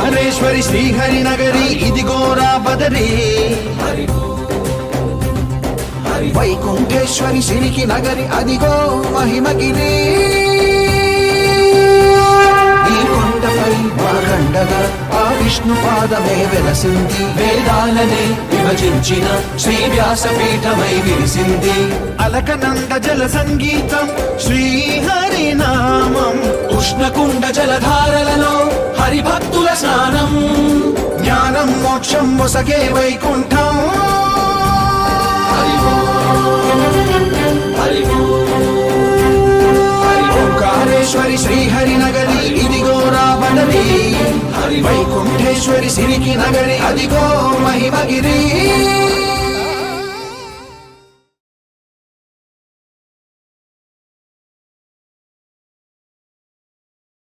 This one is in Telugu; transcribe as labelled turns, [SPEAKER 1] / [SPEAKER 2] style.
[SPEAKER 1] ఓంకారేశ్వరి శ్రీహరి నగరి ఇదిగోరా బదరి వైకుంఠేశ్వరి సిరికి నగరి అదిగో మహిమగిరి ఈ కొండపై మాకండగా ఆ విష్ణు పాదమే వెలసింది వేదాలనే విభజించిన శ్రీ వ్యాసపీఠమై విరిసింది అలకనంద జల సంగీతం శ్రీహరి నామం ఉష్ణకుండ జలధారలలో హరిభక్తుల స్నానం జ్ఞానం మోక్షం మొసగే వైకుంఠం ఓంకారేశ్వరి శ్రీహరి నగరి ఇదిగోరా బదరి వైకుంఠేశ్వరి సిరికి నగరి అదిగో మహిమగిరి